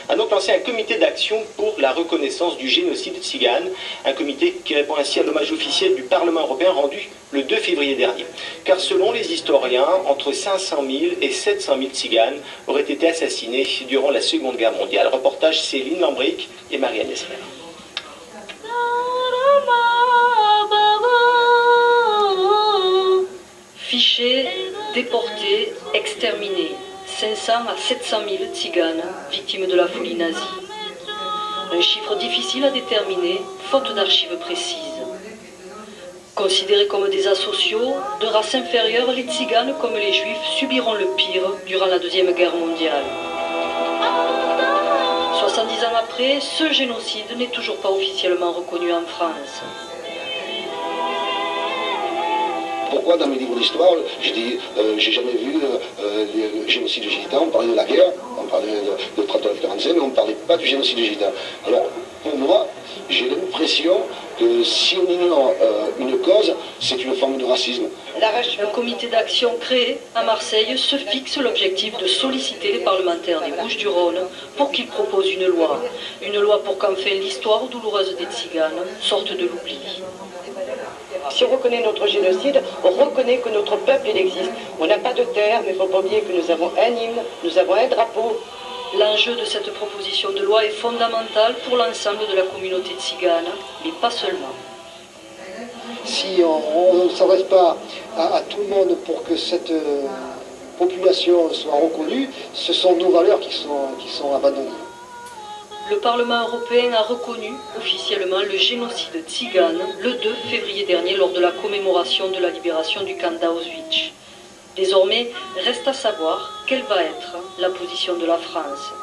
A donc lancé un comité d'action pour la reconnaissance du génocide tzigane, un comité qui répond ainsi à l'hommage officiel du Parlement européen rendu le 2 février dernier. Car selon les historiens, entre 500 000 et 700 000 tziganes auraient été assassinés durant la Seconde Guerre mondiale. Reportage Céline Lambric et Marianne Esmer. Fichés, déportés, exterminés. 500 à 700 000 tziganes victimes de la folie nazie. Un chiffre difficile à déterminer, faute d'archives précises. Considérés comme des asociaux, de race inférieure, les tziganes, comme les juifs, subiront le pire durant la Deuxième Guerre mondiale. 70 ans après, ce génocide n'est toujours pas officiellement reconnu en France. Pourquoi dans mes livres d'histoire, j'ai jamais vu le génocide gitan, on parlait de la guerre, on parlait de 39-45, mais on ne parlait pas du génocide gitan. Alors, pour moi, j'ai l'impression que si on ignore une cause, c'est une forme de racisme. Le comité d'action créé à Marseille se fixe l'objectif de solliciter les parlementaires des Bouches-du-Rhône pour qu'ils proposent une loi. Une loi pour qu'enfin l'histoire douloureuse des tziganes sorte de l'oubli. Si on reconnaît notre génocide, on reconnaît que notre peuple, il existe. On n'a pas de terre, mais il ne faut pas oublier que nous avons un hymne, nous avons un drapeau. L'enjeu de cette proposition de loi est fondamental pour l'ensemble de la communauté tzigane, mais pas seulement. Si on ne s'adresse pas à tout le monde pour que cette population soit reconnue, ce sont nos valeurs qui sont abandonnées. Le Parlement européen a reconnu officiellement le génocide tzigane le 2 février dernier lors de la commémoration de la libération du camp d'Auschwitz. Désormais, reste à savoir quelle va être la position de la France.